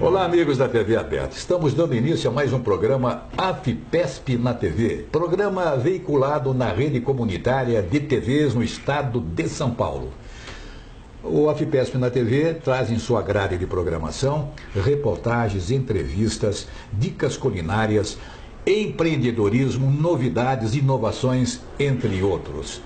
Olá, amigos da TV Aberta. Estamos dando início a mais um programa AFPESP na TV. Programa veiculado na rede comunitária de TVs no estado de São Paulo. O AFPESP na TV traz em sua grade de programação reportagens, entrevistas, dicas culinárias, empreendedorismo, novidades, inovações, entre outros.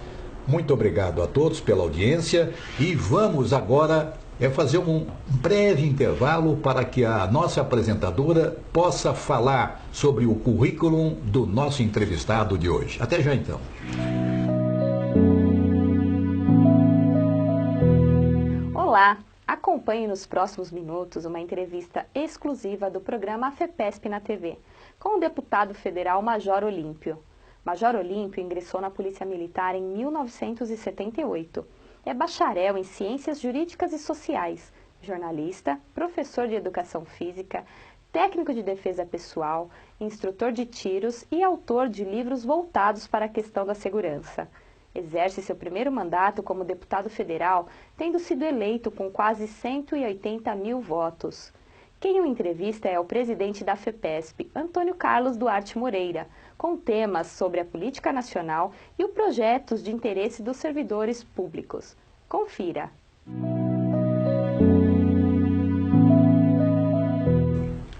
Muito obrigado a todos pela audiência e vamos agora fazer um breve intervalo para que a nossa apresentadora possa falar sobre o currículo do nosso entrevistado de hoje. Até já então. Olá, acompanhe nos próximos minutos uma entrevista exclusiva do programa AFPESP na TV, com o deputado federal Major Olímpio. Major Olímpio ingressou na Polícia Militar em 1978. É bacharel em Ciências Jurídicas e Sociais, jornalista, professor de Educação Física, técnico de defesa pessoal, instrutor de tiros e autor de livros voltados para a questão da segurança. Exerce seu primeiro mandato como deputado federal, tendo sido eleito com quase 180 mil votos. Quem o entrevista é o presidente da AFPESP, Antônio Carlos Duarte Moreira, com temas sobre a política nacional e os projetos de interesse dos servidores públicos. Confira.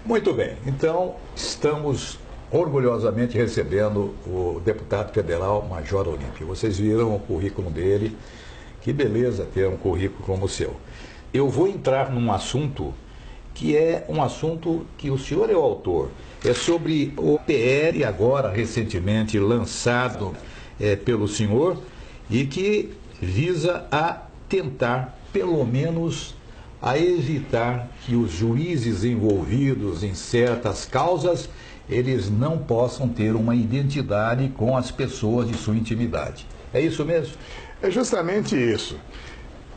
Muito bem, então estamos orgulhosamente recebendo o deputado federal Major Olímpio. Vocês viram o currículo dele, que beleza ter um currículo como o seu. Eu vou entrar num assunto que é um assunto que o senhor é o autor. É sobre o PL, agora recentemente lançado pelo senhor, e que visa a tentar, pelo menos, a evitar que os juízes envolvidos em certas causas, eles não possam ter uma identidade com as pessoas de sua intimidade. É isso mesmo? É justamente isso.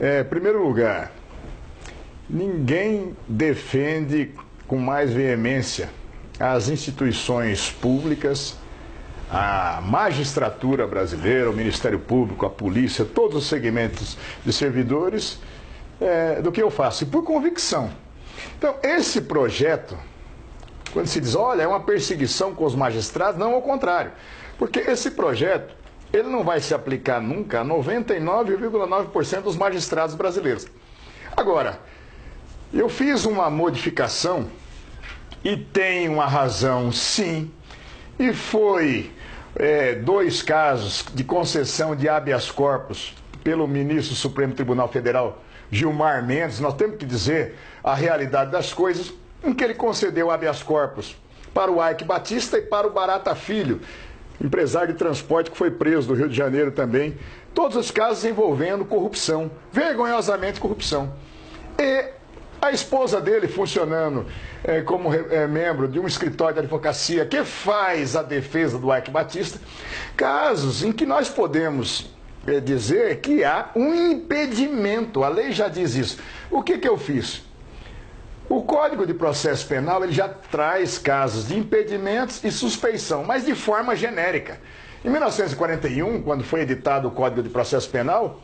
Em primeiro lugar, ninguém defende com mais veemência as instituições públicas, a magistratura brasileira, o Ministério Público, a polícia, todos os segmentos de servidores, do que eu faço, e por convicção. Então, esse projeto, quando se diz, olha, é uma perseguição com os magistrados, não, ao contrário, porque esse projeto, ele não vai se aplicar nunca a 99,9% dos magistrados brasileiros. Agora, eu fiz uma modificação e tem uma razão, sim, e foi 2 casos de concessão de habeas corpus pelo ministro do Supremo Tribunal Federal, Gilmar Mendes. Nós temos que dizer a realidade das coisas, em que ele concedeu habeas corpus para o Eike Batista e para o Barata Filho, empresário de transporte que foi preso do Rio de Janeiro também. Todos os casos envolvendo corrupção, vergonhosamente corrupção. E a esposa dele funcionando como membro de um escritório de advocacia que faz a defesa do Eike Batista. Casos em que nós podemos dizer que há um impedimento, a lei já diz isso. O que eu fiz? O Código de Processo Penal ele já traz casos de impedimentos e suspeição, mas de forma genérica. Em 1941, quando foi editado o Código de Processo Penal,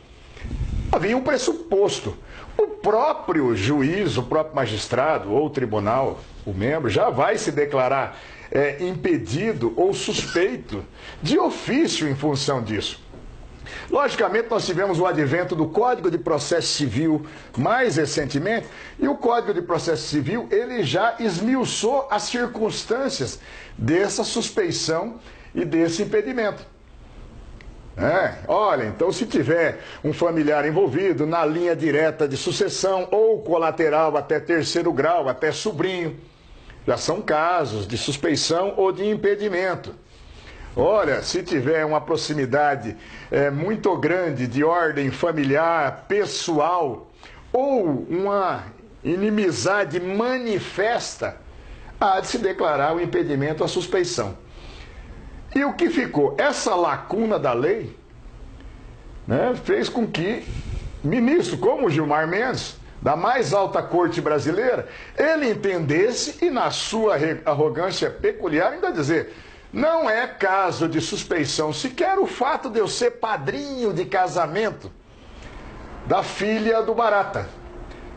havia um pressuposto. O próprio juiz, o próprio magistrado ou tribunal, o membro, já vai se declarar impedido ou suspeito de ofício em função disso. Logicamente, nós tivemos o advento do Código de Processo Civil mais recentemente, e o Código de Processo Civil ele já esmiuçou as circunstâncias dessa suspeição e desse impedimento. Olha, então se tiver um familiar envolvido na linha direta de sucessão ou colateral até 3º grau, até sobrinho, já são casos de suspeição ou de impedimento. Olha, se tiver uma proximidade muito grande de ordem familiar, pessoal, ou uma inimizade manifesta, há de se declarar o impedimento à suspeição. E o que ficou? Essa lacuna da lei fez com que ministro como Gilmar Mendes, da mais alta corte brasileira, ele entendesse e na sua arrogância peculiar ainda dizer, não é caso de suspeição, sequer o fato de eu ser padrinho de casamento da filha do Barata.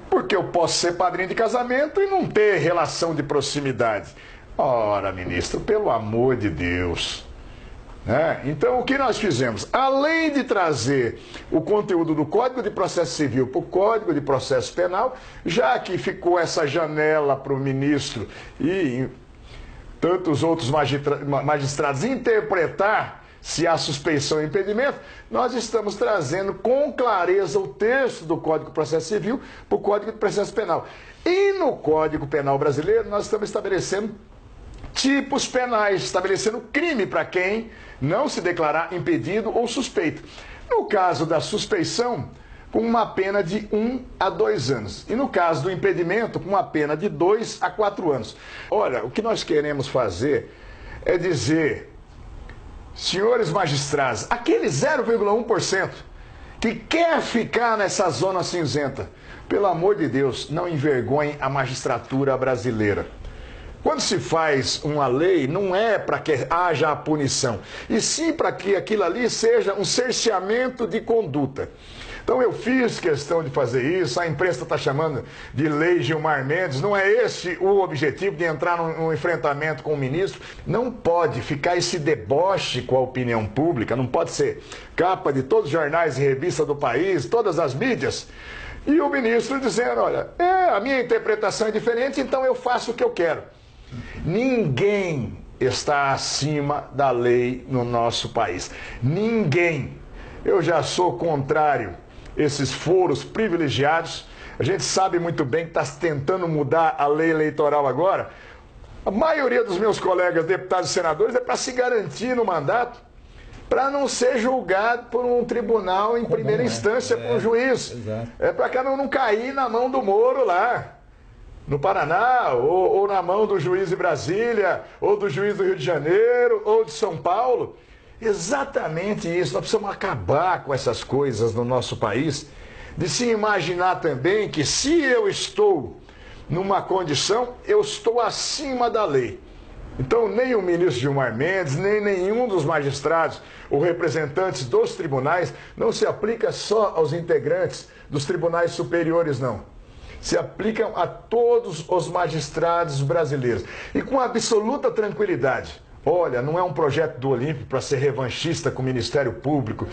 Porque eu posso ser padrinho de casamento e não ter relação de proximidade. Ora, ministro, pelo amor de Deus. Então, o que nós fizemos? Além de trazer o conteúdo do Código de Processo Civil para o Código de Processo Penal, já que ficou essa janela para o ministro e tantos outros magistrados interpretar se há suspeição e impedimento, nós estamos trazendo com clareza o texto do Código de Processo Civil para o Código de Processo Penal. E no Código Penal brasileiro, nós estamos estabelecendo tipos penais, estabelecendo crime para quem não se declarar impedido ou suspeito. No caso da suspeição, com uma pena de 1 a 2 anos. E no caso do impedimento, com uma pena de 2 a 4 anos. Olha, o que nós queremos fazer é dizer, senhores magistrados, aquele 0,1% que quer ficar nessa zona cinzenta, pelo amor de Deus, não envergonhem a magistratura brasileira. Quando se faz uma lei, não é para que haja a punição, e sim para que aquilo ali seja um cerceamento de conduta. Então eu fiz questão de fazer isso, a imprensa está chamando de lei Gilmar Mendes, não é esse o objetivo de entrar num enfrentamento com o ministro. Não pode ficar esse deboche com a opinião pública, não pode ser capa de todos os jornais e revistas do país, todas as mídias. E o ministro dizendo, olha, a minha interpretação é diferente, então eu faço o que eu quero. Ninguém está acima da lei no nosso país. Ninguém. Eu já sou contrário a esses foros privilegiados. A gente sabe muito bem que está tentando mudar a lei eleitoral agora. A maioria dos meus colegas deputados e senadores é para se garantir no mandato, para não ser julgado por um tribunal em primeira instância, por um juiz. Exato. É para cá não cair na mão do Moro lá no Paraná, ou na mão do juiz de Brasília, ou do juiz do Rio de Janeiro, ou de São Paulo. Exatamente isso. Nós precisamos acabar com essas coisas no nosso país, de se imaginar também que se eu estou numa condição, eu estou acima da lei. Então, nem o ministro Gilmar Mendes, nem nenhum dos magistrados ou representantes dos tribunais, não se aplica só aos integrantes dos tribunais superiores, não. Se aplicam a todos os magistrados brasileiros. E com absoluta tranquilidade. Olha, não é um projeto do Olímpio para ser revanchista com o Ministério Público,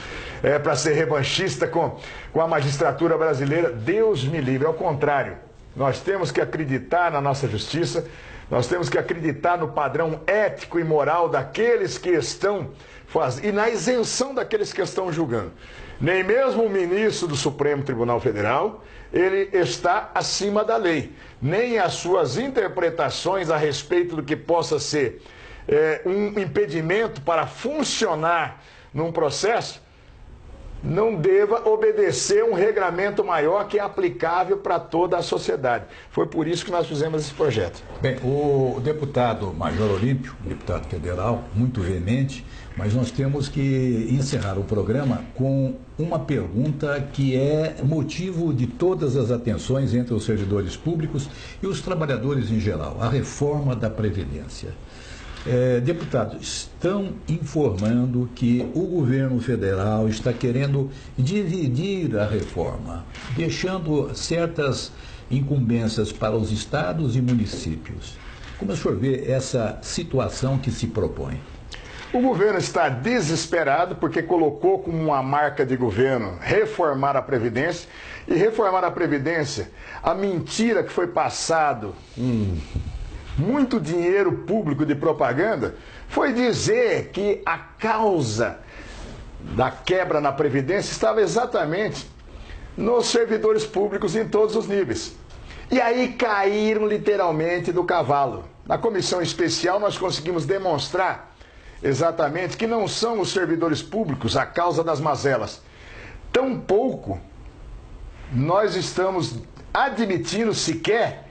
para ser revanchista com a magistratura brasileira. Deus me livre, ao contrário. Nós temos que acreditar na nossa justiça, nós temos que acreditar no padrão ético e moral daqueles que estão fazendo, e na isenção daqueles que estão julgando. Nem mesmo o ministro do Supremo Tribunal Federal, ele está acima da lei. Nem as suas interpretações a respeito do que possa ser um impedimento para funcionar num processo, não deva obedecer um regramento maior que é aplicável para toda a sociedade. Foi por isso que nós fizemos esse projeto. Bem, o deputado Major Olímpio, deputado federal, muito veemente, mas nós temos que encerrar o programa com uma pergunta que é motivo de todas as atenções entre os servidores públicos e os trabalhadores em geral, a reforma da Previdência. Deputados, estão informando que o governo federal está querendo dividir a reforma, deixando certas incumbências para os estados e municípios. Como o senhor vê essa situação que se propõe? O governo está desesperado porque colocou como uma marca de governo reformar a Previdência. E reformar a Previdência, a mentira que foi passado muito dinheiro público de propaganda, foi dizer que a causa da quebra na Previdência estava exatamente nos servidores públicos em todos os níveis. E aí caíram literalmente do cavalo. Na comissão especial nós conseguimos demonstrar exatamente que não são os servidores públicos a causa das mazelas. Tampouco nós estamos admitindo sequer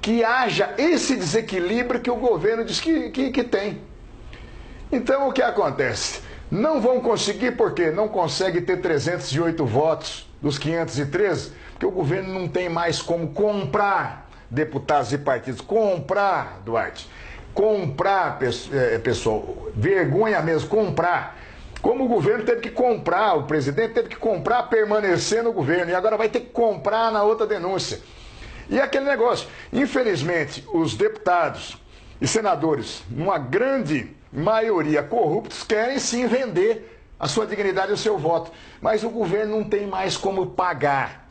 que haja esse desequilíbrio que o governo diz que tem. Então, o que acontece? Não vão conseguir, porque não consegue ter 308 votos dos 513, porque o governo não tem mais como comprar deputados e partidos. Comprar, Duarte. Comprar, pessoal. Vergonha mesmo, comprar. Como o governo teve que comprar, o presidente teve que comprar permanecer no governo, e agora vai ter que comprar na outra denúncia. E aquele negócio, infelizmente, os deputados e senadores, numa grande maioria corruptos, querem sim vender a sua dignidade e o seu voto. Mas o governo não tem mais como pagar.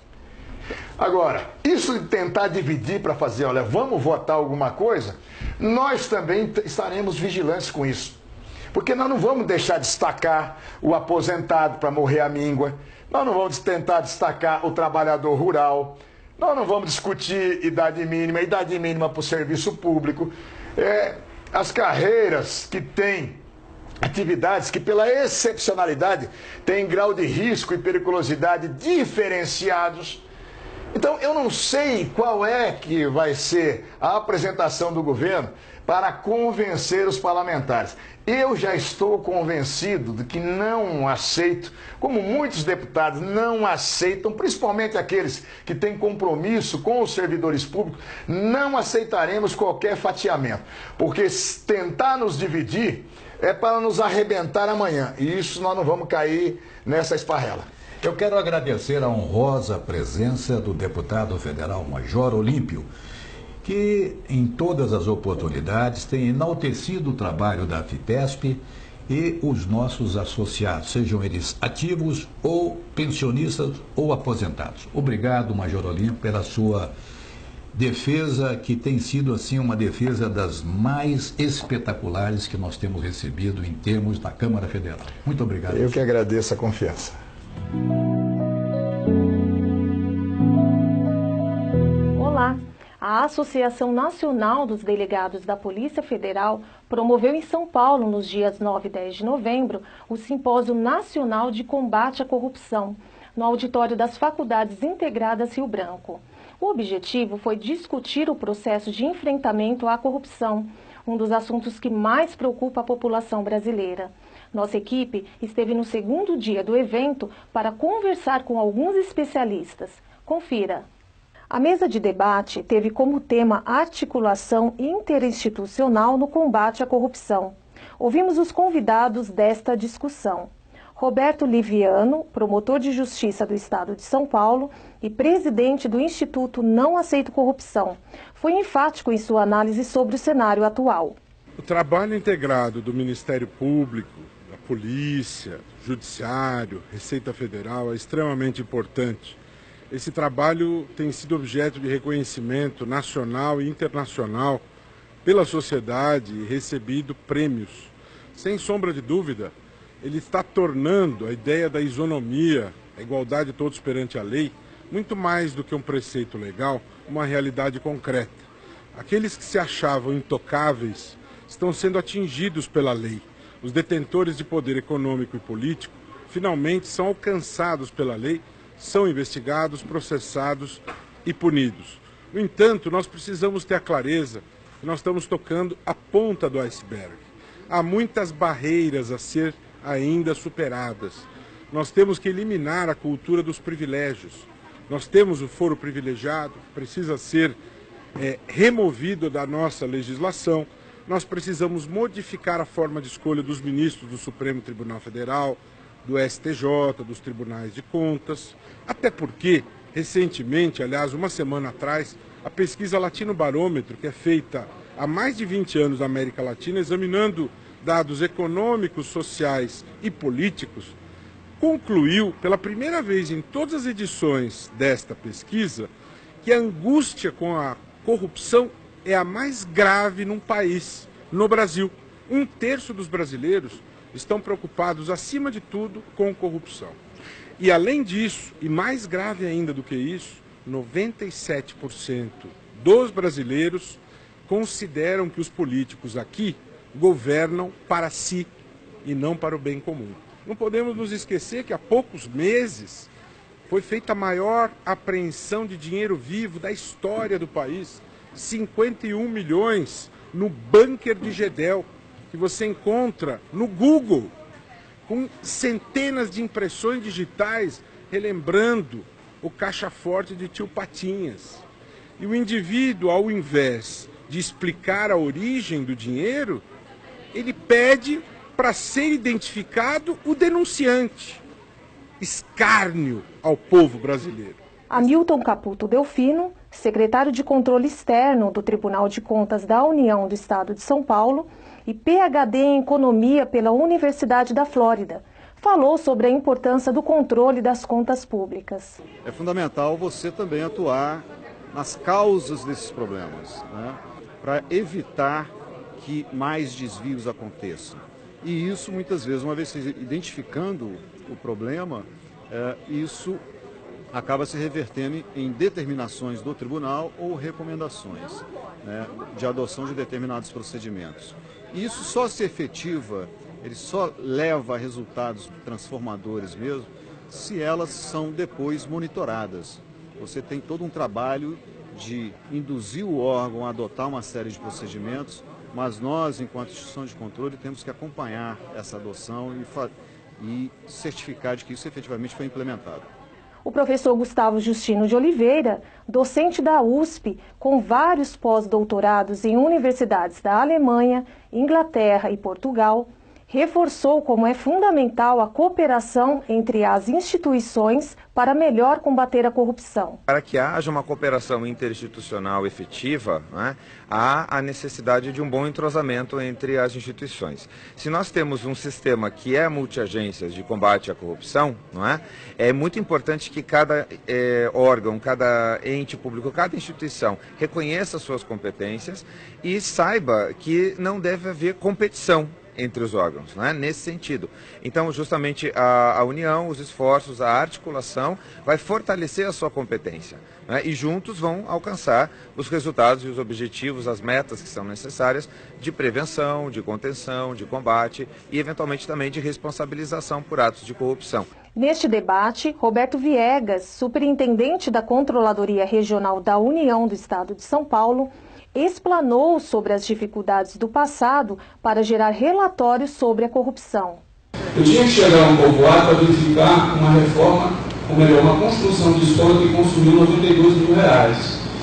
Agora, isso de tentar dividir para fazer, olha, vamos votar alguma coisa, nós também estaremos vigilantes com isso. Porque nós não vamos deixar de destacar o aposentado para morrer à míngua, nós não vamos tentar destacar o trabalhador rural, nós não vamos discutir idade mínima para o serviço público, as carreiras que têm atividades que pela excepcionalidade têm grau de risco e periculosidade diferenciados. Então, eu não sei qual é que vai ser a apresentação do governo para convencer os parlamentares. Eu já estou convencido de que não aceito, como muitos deputados não aceitam, principalmente aqueles que têm compromisso com os servidores públicos, não aceitaremos qualquer fatiamento, porque tentar nos dividir é para nos arrebentar amanhã, e isso nós não vamos cair nessa esparrela. Eu quero agradecer a honrosa presença do deputado federal Major Olímpio, que em todas as oportunidades tem enaltecido o trabalho da FIPESP e os nossos associados, sejam eles ativos ou pensionistas ou aposentados. Obrigado, Major Olímpio, pela sua defesa, que tem sido assim uma defesa das mais espetaculares que nós temos recebido em termos da Câmara Federal. Muito obrigado. Eu que agradeço a confiança. Olá! A Associação Nacional dos Delegados da Polícia Federal promoveu em São Paulo, nos dias 9 e 10 de novembro, o Simpósio Nacional de Combate à Corrupção, no auditório das Faculdades Integradas Rio Branco. O objetivo foi discutir o processo de enfrentamento à corrupção, um dos assuntos que mais preocupa a população brasileira. Nossa equipe esteve no segundo dia do evento para conversar com alguns especialistas. Confira. A mesa de debate teve como tema a articulação interinstitucional no combate à corrupção. Ouvimos os convidados desta discussão. Roberto Liviano, promotor de justiça do Estado de São Paulo e presidente do Instituto Não Aceito Corrupção, foi enfático em sua análise sobre o cenário atual. O trabalho integrado do Ministério Público, da Polícia, Judiciário, Receita Federal é extremamente importante. Esse trabalho tem sido objeto de reconhecimento nacional e internacional pela sociedade e recebido prêmios. Sem sombra de dúvida, ele está tornando a ideia da isonomia, a igualdade de todos perante a lei, muito mais do que um preceito legal, uma realidade concreta. Aqueles que se achavam intocáveis estão sendo atingidos pela lei. Os detentores de poder econômico e político finalmente são alcançados pela lei, são investigados, processados e punidos. No entanto, nós precisamos ter a clareza que nós estamos tocando a ponta do iceberg. Há muitas barreiras a ser ainda superadas. Nós temos que eliminar a cultura dos privilégios. Nós temos o foro privilegiado, que precisa ser removido da nossa legislação. Nós precisamos modificar a forma de escolha dos ministros do Supremo Tribunal Federal, do STJ, dos Tribunais de Contas. Até porque, recentemente, aliás, uma semana atrás, a pesquisa Latino Barômetro, que é feita há mais de 20 anos na América Latina, examinando dados econômicos, sociais e políticos, concluiu, pela primeira vez em todas as edições desta pesquisa, que a angústia com a corrupção é a mais grave num país, no Brasil. 1/3 dos brasileiros estão preocupados, acima de tudo, com corrupção. E além disso, e mais grave ainda do que isso, 97% dos brasileiros consideram que os políticos aqui governam para si e não para o bem comum. Não podemos nos esquecer que há poucos meses foi feita a maior apreensão de dinheiro vivo da história do país, 51 milhões no bunker de Gedel, que você encontra no Google, com centenas de impressões digitais, relembrando o caixa forte de Tio Patinhas. E o indivíduo, ao invés de explicar a origem do dinheiro, ele pede para ser identificado o denunciante. Escárnio ao povo brasileiro. Hamilton Caputo Delfino, secretário de Controle Externo do Tribunal de Contas da União do Estado de São Paulo e PhD em Economia pela Universidade da Flórida, falou sobre a importância do controle das contas públicas. É fundamental você também atuar nas causas desses problemas, né, para evitar que mais desvios aconteçam. E isso, muitas vezes, uma vez identificando o problema, isso acaba se revertendo em determinações do tribunal ou recomendações, né, de adoção de determinados procedimentos. E isso só se efetiva, ele só leva a resultados transformadores mesmo, se elas são depois monitoradas. Você tem todo um trabalho de induzir o órgão a adotar uma série de procedimentos, mas nós, enquanto instituição de controle, temos que acompanhar essa adoção e certificar de que isso efetivamente foi implementado. O professor Gustavo Justino de Oliveira, docente da USP, com vários pós-doutorados em universidades da Alemanha, Inglaterra e Portugal, reforçou como é fundamental a cooperação entre as instituições para melhor combater a corrupção. Para que haja uma cooperação interinstitucional efetiva, né, há a necessidade de um bom entrosamento entre as instituições. Se nós temos um sistema que é multiagências de combate à corrupção, não é? É muito importante que cada órgão, cada ente público, cada instituição reconheça suas competências e saiba que não deve haver competição entre os órgãos, né? Nesse sentido. Então, justamente a união, os esforços, a articulação vai fortalecer a sua competência, né? E juntos vão alcançar os resultados e os objetivos, as metas que são necessárias de prevenção, de contenção, de combate e, eventualmente, também de responsabilização por atos de corrupção. Neste debate, Roberto Viegas, superintendente da Controladoria Regional da União do Estado de São Paulo, explanou sobre as dificuldades do passado para gerar relatórios sobre a corrupção. Eu tinha que chegar a um povoado para verificar uma reforma, ou melhor, uma construção de escola que consumiu R$92 mil.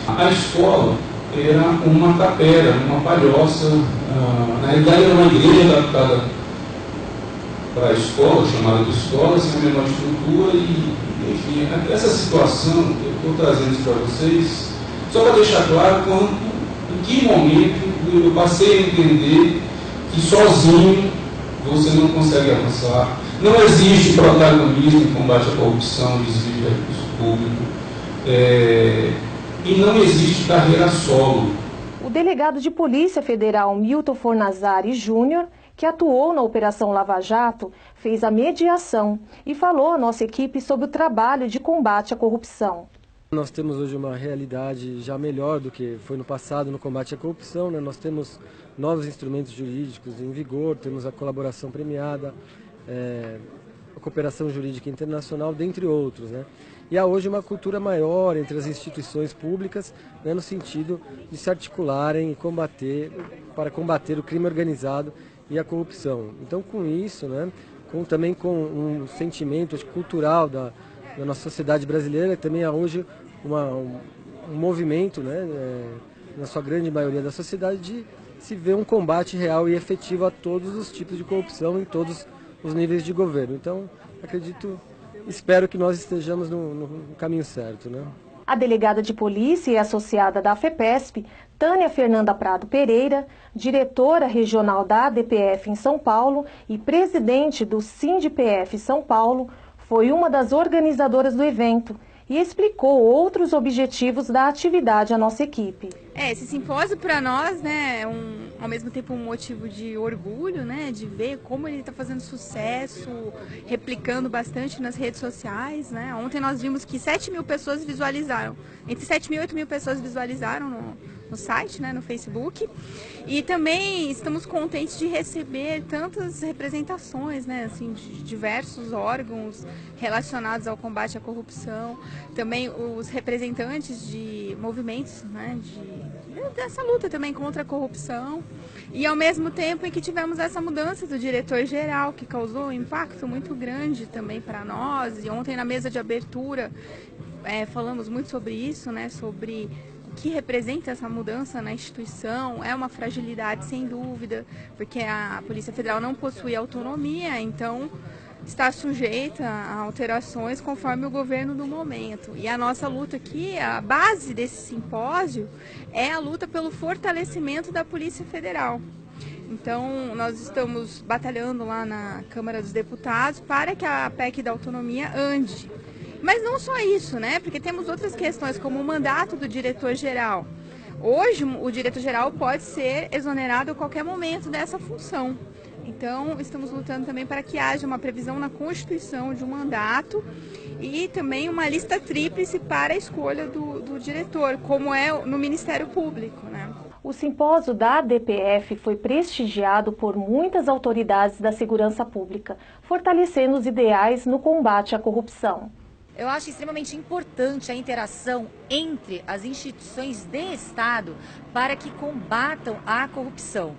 A escola era uma tapera, uma palhoça, na realidade era uma igreja adaptada para a escola, chamada de escola, sem a menor estrutura e, enfim, essa situação, eu estou trazendo isso para vocês, só para deixar claro em que momento eu passei a entender que sozinho você não consegue avançar. Não existe protagonismo em combate à corrupção, desvio de recurso público, e não existe carreira solo. O delegado de Polícia Federal Milton Fornazari Júnior, que atuou na Operação Lava Jato, fez a mediação e falou à nossa equipe sobre o trabalho de combate à corrupção. Nós temos hoje uma realidade já melhor do que foi no passado no combate à corrupção, né? Nós temos novos instrumentos jurídicos em vigor, temos a colaboração premiada, a cooperação jurídica internacional, dentre outros, né? E há hoje uma cultura maior entre as instituições públicas, né, no sentido de se articularem e para combater o crime organizado e a corrupção. Então, com isso, né, também com um sentimento cultural da nossa sociedade brasileira, também há hoje um movimento, né, na sua grande maioria da sociedade, de se ver um combate real e efetivo a todos os tipos de corrupção em todos os níveis de governo. Então, espero que nós estejamos no caminho certo, né? A delegada de polícia e associada da FEPESP, Tânia Fernanda Prado Pereira, diretora regional da ADPF em São Paulo e presidente do SINDPF São Paulo, foi uma das organizadoras do evento e explicou outros objetivos da atividade à nossa equipe. Esse simpósio para nós, né, ao mesmo tempo um motivo de orgulho, né, de ver como ele está fazendo sucesso, replicando bastante nas redes sociais, né. Ontem nós vimos que 7 mil pessoas visualizaram, entre 7 mil e 8 mil pessoas visualizaram no site, né, no Facebook, e também estamos contentes de receber tantas representações, né, assim, de diversos órgãos relacionados ao combate à corrupção, também os representantes de movimentos, né, dessa luta também contra a corrupção, e ao mesmo tempo em que tivemos essa mudança do diretor-geral, que causou um impacto muito grande também para nós, e ontem na mesa de abertura falamos muito sobre isso, né, sobre o que representa essa mudança na instituição. É uma fragilidade sem dúvida, porque a Polícia Federal não possui autonomia, então está sujeita a alterações conforme o governo do momento. E a nossa luta aqui, a base desse simpósio, é a luta pelo fortalecimento da Polícia Federal. Então, nós estamos batalhando lá na Câmara dos Deputados para que a PEC da autonomia ande. Mas não só isso, né? Porque temos outras questões, como o mandato do diretor-geral. Hoje, o diretor-geral pode ser exonerado a qualquer momento dessa função. Então, estamos lutando também para que haja uma previsão na Constituição de um mandato e também uma lista tríplice para a escolha do diretor, como é no Ministério Público, né? O simpósio da DPF foi prestigiado por muitas autoridades da segurança pública, fortalecendo os ideais no combate à corrupção. Eu acho extremamente importante a interação entre as instituições de Estado para que combatam a corrupção.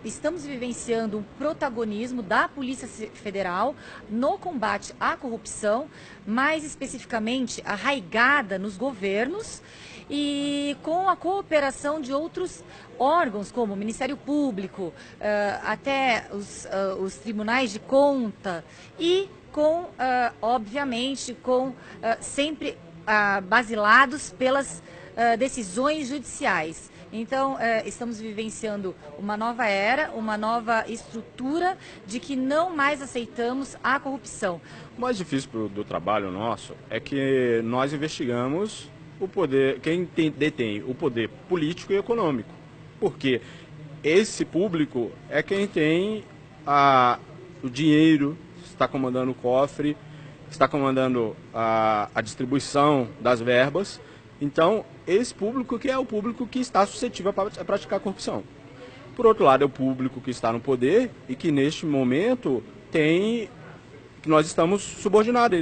Estamos vivenciando um protagonismo da Polícia Federal no combate à corrupção, mais especificamente arraigada nos governos e com a cooperação de outros órgãos, como o Ministério Público, até os tribunais de conta e obviamente, sempre basilados pelas decisões judiciais. Então, estamos vivenciando uma nova era, uma nova estrutura de que não mais aceitamos a corrupção. O mais difícil do trabalho nosso é que nós investigamos o poder, quem detém o poder político e econômico, porque esse público é quem tem o dinheiro, está comandando o cofre, está comandando a distribuição das verbas. Então, esse público que é o público que está suscetível a praticar corrupção. Por outro lado, é o público que está no poder e que, neste momento, que nós estamos subordinados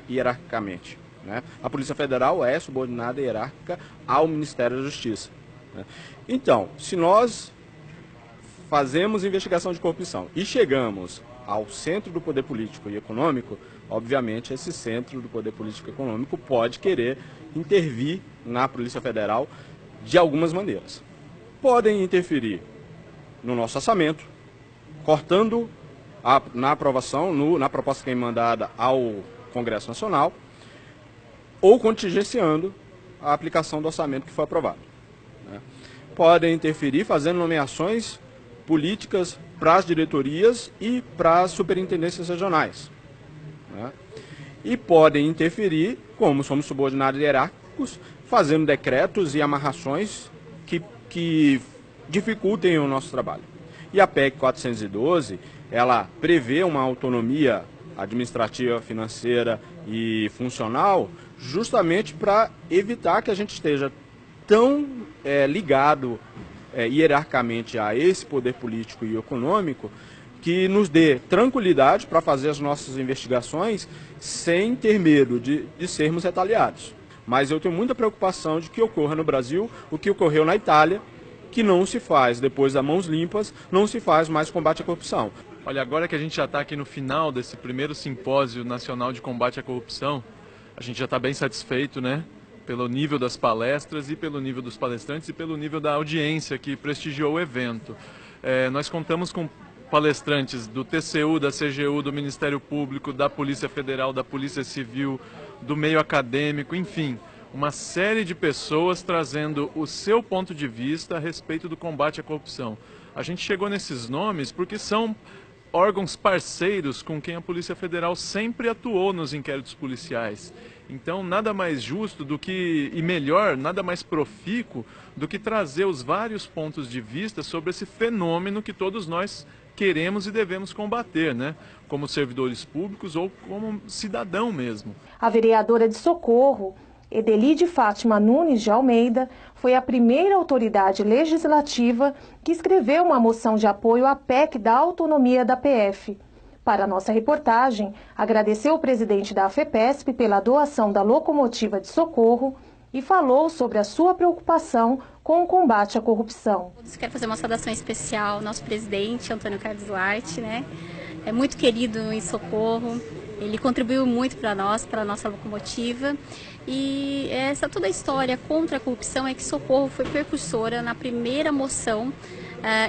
hierarquicamente, né? A Polícia Federal é subordinada e hierárquica ao Ministério da Justiça, né? Então, se nós fazemos investigação de corrupção e chegamos ao centro do poder político e econômico, obviamente esse centro do poder político e econômico pode querer intervir na Polícia Federal de algumas maneiras. Podem interferir no nosso orçamento, cortando na aprovação, na proposta que é mandada ao Congresso Nacional, ou contingenciando a aplicação do orçamento que foi aprovado, né? Podem interferir fazendo nomeações políticas para as diretorias e para as superintendências regionais, né? E podem interferir, como somos subordinados hierárquicos, fazendo decretos e amarrações que dificultem o nosso trabalho. E a PEC 412, ela prevê uma autonomia administrativa, financeira e funcional, justamente para evitar que a gente esteja tão ligado hierarquicamente a esse poder político e econômico, que nos dê tranquilidade para fazer as nossas investigações sem ter medo de sermos retaliados. Mas eu tenho muita preocupação de que ocorra no Brasil o que ocorreu na Itália, que não se faz, depois das mãos limpas, não se faz mais combate à corrupção. Olha, agora que a gente já está aqui no final desse primeiro simpósio nacional de combate à corrupção, a gente já está bem satisfeito, né? Pelo nível das palestras e pelo nível dos palestrantes e pelo nível da audiência que prestigiou o evento. Nós contamos com palestrantes do TCU, da CGU, do Ministério Público, da Polícia Federal, da Polícia Civil, do meio acadêmico, enfim, uma série de pessoas trazendo o seu ponto de vista a respeito do combate à corrupção. A gente chegou nesses nomes porque são órgãos parceiros com quem a Polícia Federal sempre atuou nos inquéritos policiais. Então, nada mais justo do que, e melhor, nada mais profícuo do que trazer os vários pontos de vista sobre esse fenômeno que todos nós queremos e devemos combater, né? Como servidores públicos ou como cidadão mesmo. A vereadora de Socorro, Edelide Fátima Nunes de Almeida, foi a primeira autoridade legislativa que escreveu uma moção de apoio à PEC da autonomia da PF. Para a nossa reportagem, agradeceu o presidente da AFEPESP pela doação da locomotiva de Socorro e falou sobre a sua preocupação com o combate à corrupção. Quero fazer uma saudação especial ao nosso presidente, Antônio Carlos Duarte, né? É muito querido em Socorro, ele contribuiu muito para nós, para a nossa locomotiva. E toda a história contra a corrupção é que Socorro foi precursora na primeira moção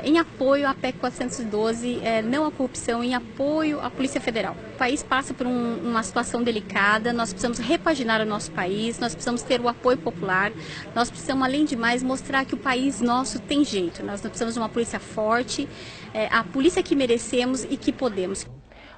em apoio à PEC 412, não à corrupção, em apoio à Polícia Federal. O país passa por uma situação delicada, nós precisamos repaginar o nosso país, nós precisamos ter o apoio popular, nós precisamos, além de mais, mostrar que o país nosso tem jeito. Nós precisamos de uma polícia forte, a polícia que merecemos e que podemos.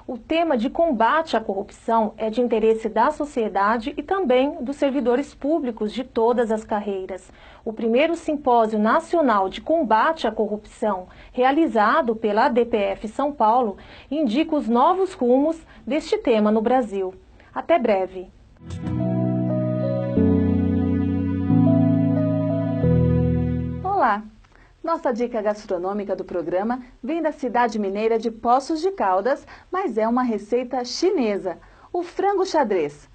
O tema de combate à corrupção é de interesse da sociedade e também dos servidores públicos de todas as carreiras. O primeiro Simpósio Nacional de Combate à Corrupção, realizado pela ADPF São Paulo, indica os novos rumos deste tema no Brasil. Até breve. Olá! Nossa dica gastronômica do programa vem da cidade mineira de Poços de Caldas, mas é uma receita chinesa, o frango xadrez.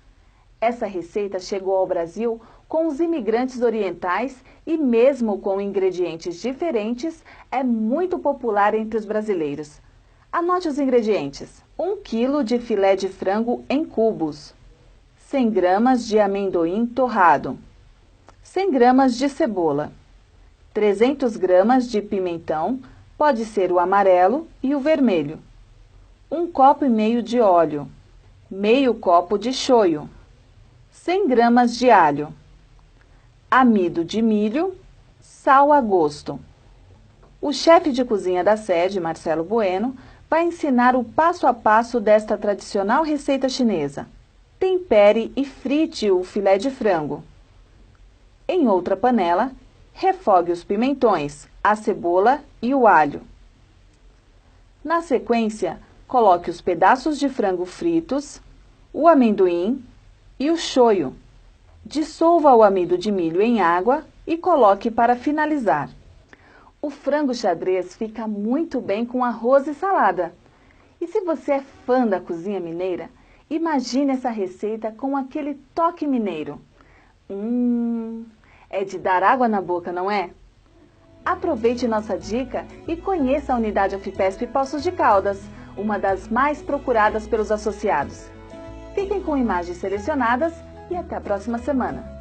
Essa receita chegou ao Brasil com os imigrantes orientais e mesmo com ingredientes diferentes, é muito popular entre os brasileiros. Anote os ingredientes: 1 kg de filé de frango em cubos, 100 gramas de amendoim torrado, 100 gramas de cebola, 300 gramas de pimentão, pode ser o amarelo e o vermelho, 1,5 copo de óleo, meio copo de shoyu, 100 gramas de alho, amido de milho, sal a gosto. O chefe de cozinha da sede, Marcelo Bueno, vai ensinar o passo a passo desta tradicional receita chinesa. Tempere e frite o filé de frango. Em outra panela, refogue os pimentões, a cebola e o alho. Na sequência, coloque os pedaços de frango fritos, o amendoim e o shoyu. Dissolva o amido de milho em água e coloque para finalizar. O frango xadrez fica muito bem com arroz e salada. E se você é fã da cozinha mineira, imagine essa receita com aquele toque mineiro. É de dar água na boca, não é? Aproveite nossa dica e conheça a unidade AFPESP Poços de Caldas, uma das mais procuradas pelos associados. Fiquem com imagens selecionadas e até a próxima semana.